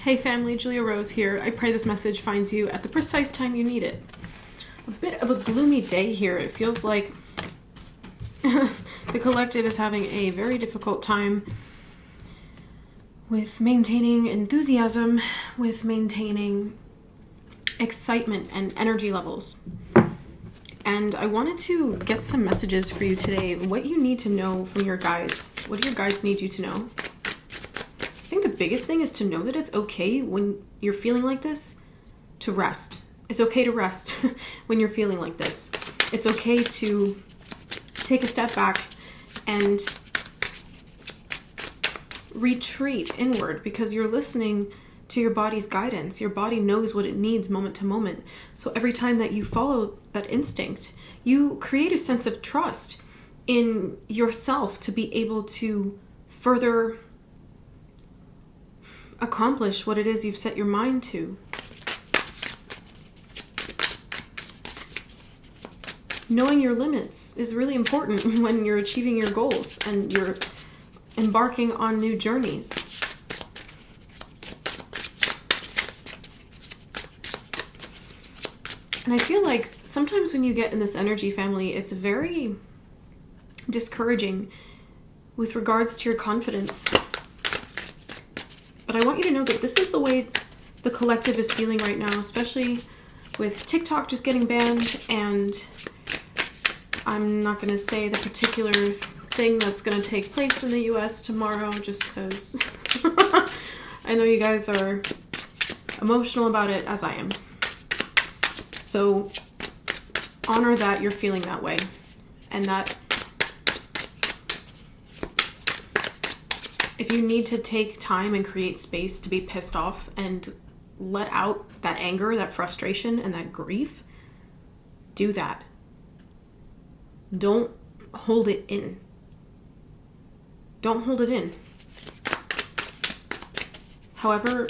Hey family, Julia Rose here. I pray this message finds you at the precise time you need it. A bit of a gloomy day here. It feels like the collective is having a very difficult time with maintaining enthusiasm, with maintaining excitement and energy levels. And I wanted to get some messages for you today, what you need to know from your guides. What do your guides need you to know? I think the biggest thing is to know that it's okay when you're feeling like this to rest. It's okay to rest when you're feeling like this. It's okay to take a step back and retreat inward because you're listening to your body's guidance. Your body knows what it needs moment to moment. So every time that you follow that instinct, you create a sense of trust in yourself to be able to further accomplish what it is you've set your mind to. Knowing your limits is really important when you're achieving your goals and you're embarking on new journeys. And I feel like sometimes when you get in this energy, family, it's very discouraging with regards to your confidence. But I want you to know that this is the way the collective is feeling right now, especially with TikTok just getting banned, and I'm not going to say the particular thing that's going to take place in the US tomorrow just because I know you guys are emotional about it as I am. So honor that you're feeling that way, and that if you need to take time and create space to be pissed off and let out that anger, that frustration, and that grief, do that. Don't hold it in. Don't hold it in. However,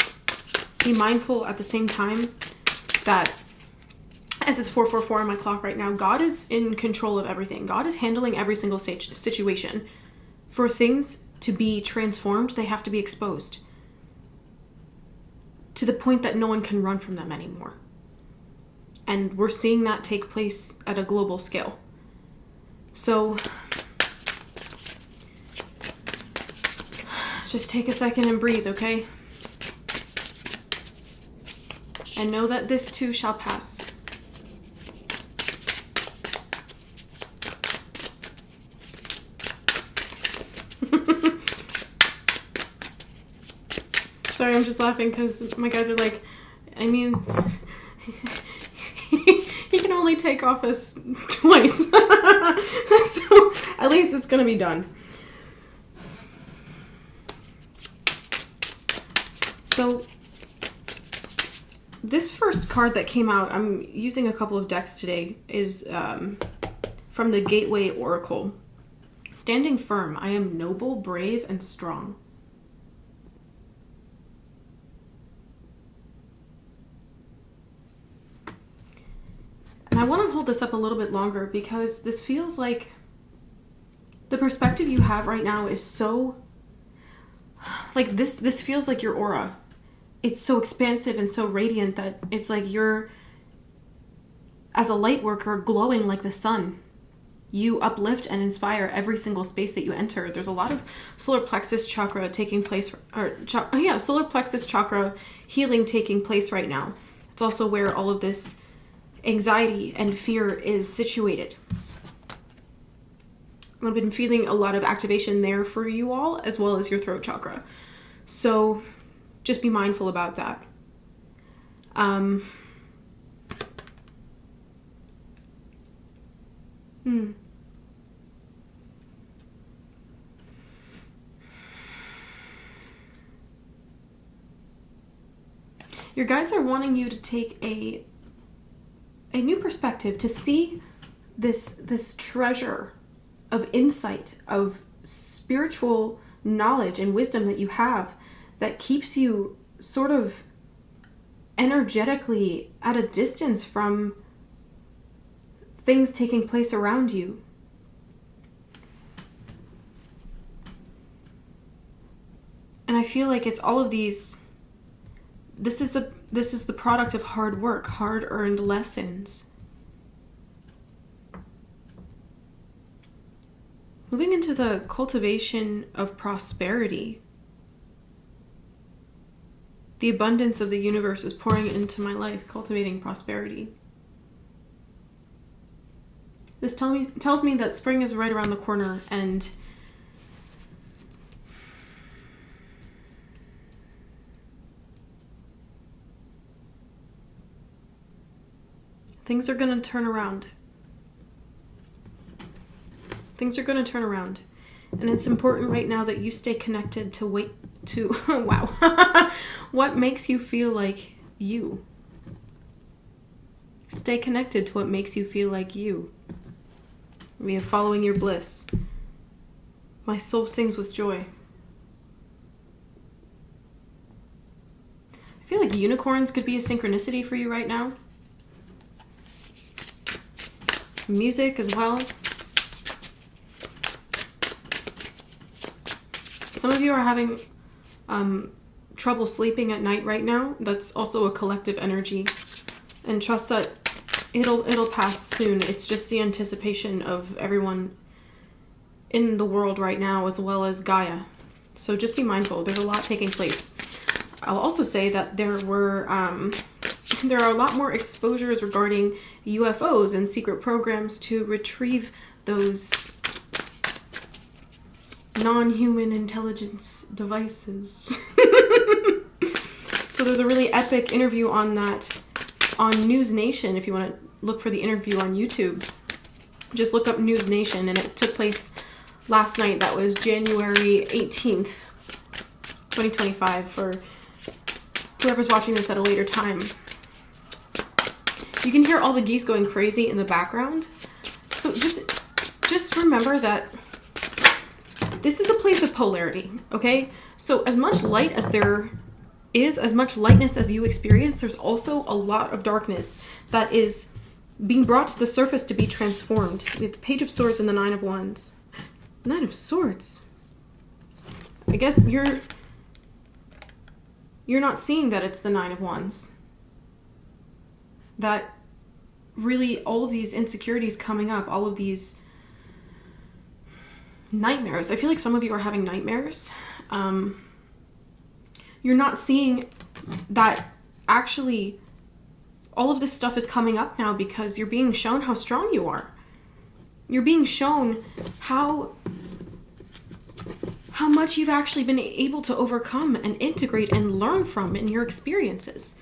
be mindful at the same time that, as it's 4:44 on my clock right now, God is in control of everything. God is handling every single situation. For things to be transformed, they have to be exposed to the point that no one can run from them anymore. And we're seeing that take place at a global scale. So just take a second and breathe, okay? And know that this too shall pass. Sorry, I'm just laughing because my guys are like, I mean, he can only take office twice. So at least it's going to be done. So this first card that came out, I'm using a couple of decks today, is from the Gateway Oracle. Standing firm, I am noble, brave, and strong. And I want to hold this up a little bit longer because this feels like the perspective you have right now is so, like this feels like your aura. It's so expansive and so radiant that it's like you're, as a light worker, glowing like the sun. You uplift and inspire every single space that you enter. There's a lot of solar plexus chakra taking place, solar plexus chakra healing taking place right now. It's also where all of this anxiety and fear is situated. I've been feeling a lot of activation there for you all, as well as your throat chakra. So just be mindful about that. Your guides are wanting you to take a new perspective, to see this treasure of insight, of spiritual knowledge and wisdom that you have that keeps you sort of energetically at a distance from things taking place around you. And I feel like it's all of these this is the product of hard work, hard-earned lessons. Moving into the cultivation of prosperity. The abundance of the universe is pouring into my life, cultivating prosperity. This tells me that spring is right around the corner, and things are going to turn around. Things are going to turn around. And it's important right now that you stay connected to wow, what makes you feel like you. Stay connected to what makes you feel like you. We have following your bliss. My soul sings with joy. I feel like unicorns could be a synchronicity for you right now. Music as well. Some of you are having trouble sleeping at night right now. That's also a collective energy. And trust that it'll pass soon. It's just the anticipation of everyone in the world right now, as well as Gaia. So just be mindful. There's a lot taking place. I'll also say that there are a lot more exposures regarding UFOs and secret programs to retrieve those non-human intelligence devices. So there's a really epic interview on that on News Nation. If you want to look for the interview on YouTube, just look up News Nation, and it took place last night. That was January 18th, 2025, for whoever's watching this at a later time. You can hear all the geese going crazy in the background. So just remember that this is a place of polarity, okay? So as much light as there is, as much lightness as you experience, there's also a lot of darkness that is being brought to the surface to be transformed. We have the Page of Swords and the Nine of Wands. Nine of Swords. I guess you're not seeing that it's the Nine of Wands. That really all of these insecurities coming up, all of these nightmares. I feel like some of you are having nightmares. You're not seeing that actually all of this stuff is coming up now because you're being shown how strong you are. You're being shown how much you've actually been able to overcome and integrate and learn from in your experiences.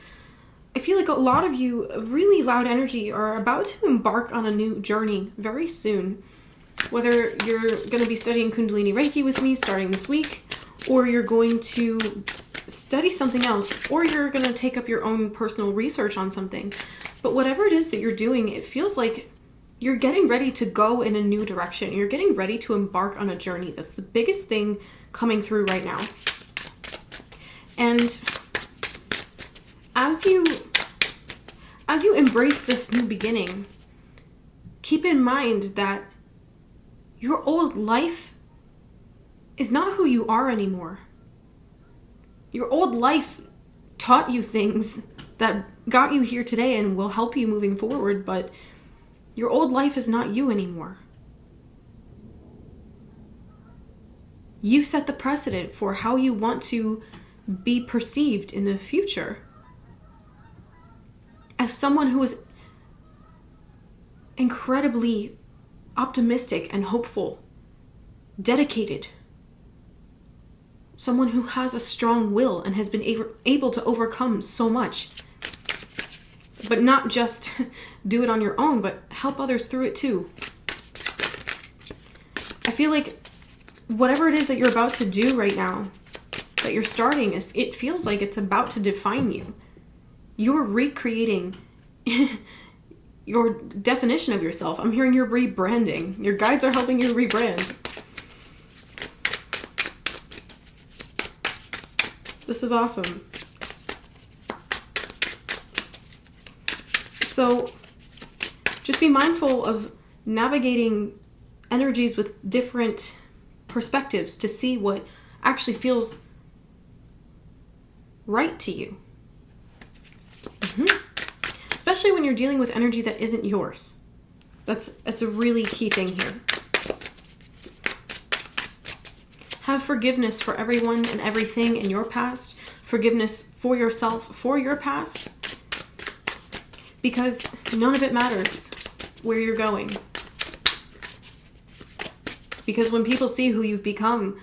I feel like a lot of you, really loud energy, are about to embark on a new journey very soon. Whether you're going to be studying Kundalini Reiki with me starting this week, or you're going to study something else, or you're going to take up your own personal research on something. But whatever it is that you're doing, it feels like you're getting ready to go in a new direction. You're getting ready to embark on a journey. That's the biggest thing coming through right now. And as you embrace this new beginning, keep in mind that your old life is not who you are anymore. Your old life taught you things that got you here today and will help you moving forward, but your old life is not you anymore. You set the precedent for how you want to be perceived in the future. As someone who is incredibly optimistic and hopeful, dedicated, someone who has a strong will and has been able to overcome so much, but not just do it on your own, but help others through it too. I feel like whatever it is that you're about to do right now, that you're starting, it feels like it's about to define you. You're recreating your definition of yourself. I'm hearing you're rebranding. Your guides are helping you rebrand. This is awesome. So just be mindful of navigating energies with different perspectives to see what actually feels right to you. Especially when you're dealing with energy that isn't yours. That's a really key thing here. Have forgiveness for everyone and everything in your past. Forgiveness for yourself, for your past. Because none of it matters where you're going. Because when people see who you've become,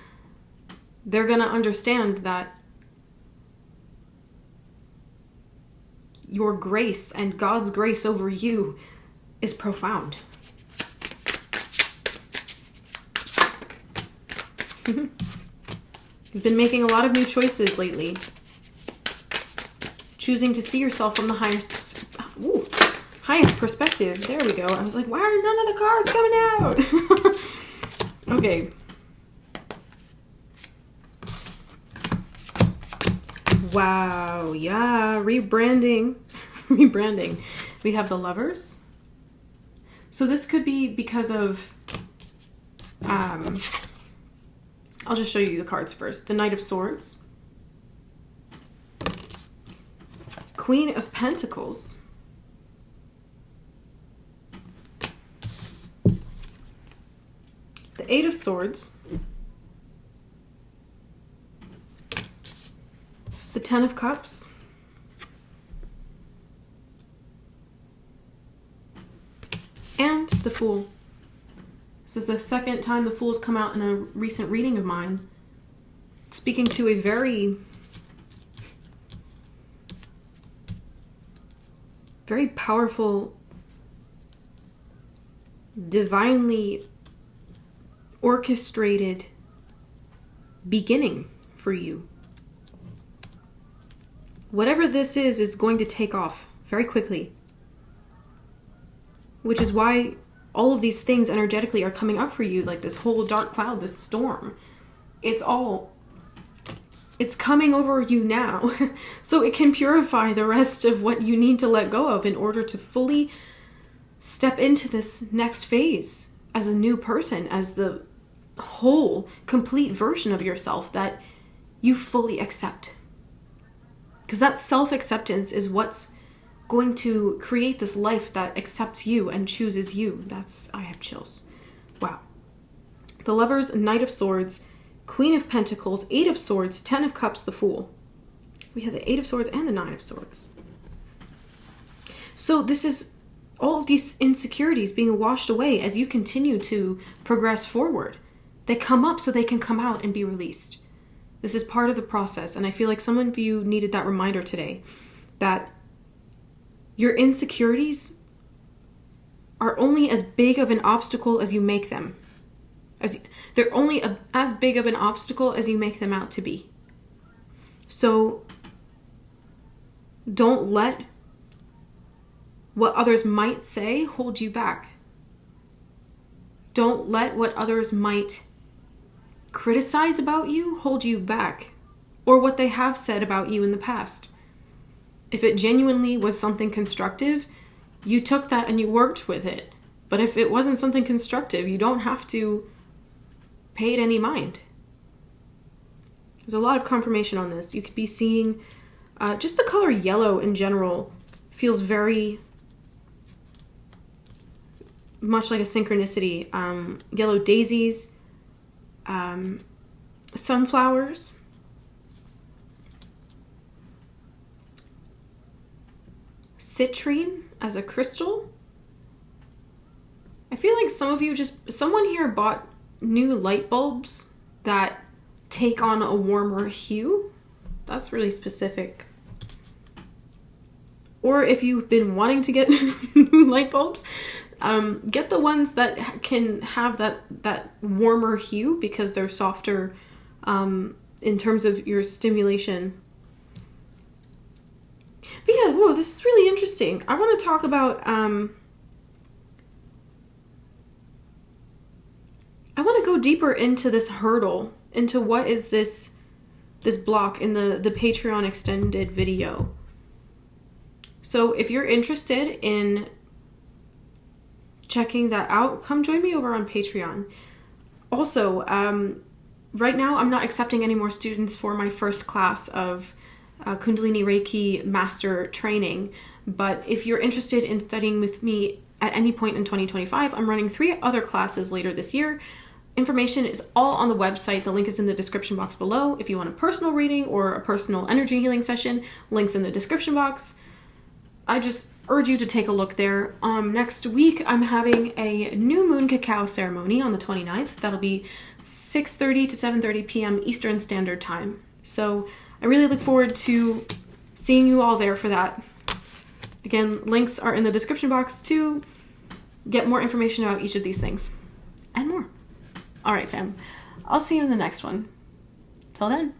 they're going to understand that your grace and God's grace over you is profound. You've been making a lot of new choices lately. Choosing to see yourself from the highest perspective. There we go. I was like, why are none of the cards coming out? Okay. Wow. Yeah. Rebranding. Rebranding. We have the Lovers. So this could be because of, I'll just show you the cards first. The Knight of Swords. Queen of Pentacles. The Eight of Swords. The Ten of Cups. And the Fool. This is the second time the Fool's come out in a recent reading of mine. Speaking to a very powerful, divinely orchestrated beginning for you. Whatever this is going to take off very quickly. Which is why all of these things energetically are coming up for you, like this whole dark cloud, this storm. It's coming over you now. So it can purify the rest of what you need to let go of in order to fully step into this next phase as a new person, as the whole, complete version of yourself that you fully accept. Because that self-acceptance is what's going to create this life that accepts you and chooses you. I have chills. Wow. The Lovers, Knight of Swords, Queen of Pentacles, Eight of Swords, Ten of Cups, the Fool. We have the Eight of Swords and the Nine of Swords. So this is all of these insecurities being washed away as you continue to progress forward. They come up so they can come out and be released. This is part of the process, and I feel like some of you needed that reminder today that your insecurities are only as big of an obstacle as you make them. They're only as big of an obstacle as you make them out to be. So don't let what others might say hold you back. Don't let what others might criticize about you hold you back, or what they have said about you in the past. If it genuinely was something constructive, you took that and you worked with it. But if it wasn't something constructive, you don't have to pay it any mind. There's a lot of confirmation on this. You could be seeing just the color yellow in general feels very much like a synchronicity. Yellow daisies, sunflowers, citrine as a crystal. I feel like someone here bought new light bulbs that take on a warmer hue. That's really specific. Or if you've been wanting to get new light bulbs, get the ones that can have that warmer hue because they're softer in terms of your stimulation. But yeah, whoa, this is really interesting. I want to talk about, I want to go deeper into this hurdle, into what is this block in the Patreon extended video. So if you're interested in checking that out, come join me over on Patreon. Also, right now I'm not accepting any more students for my first class of Kundalini Reiki Master Training. But if you're interested in studying with me at any point in 2025, I'm running 3 other classes later this year. Information is all on the website. The link is in the description box below. If you want a personal reading or a personal energy healing session, links in the description box. I just urge you to take a look there. Next week, I'm having a new moon cacao ceremony on the 29th. That'll be 6:30 to 7:30 p.m. Eastern Standard Time. So I really look forward to seeing you all there for that. Again, links are in the description box to get more information about each of these things and more. All right, fam. I'll see you in the next one. Till then.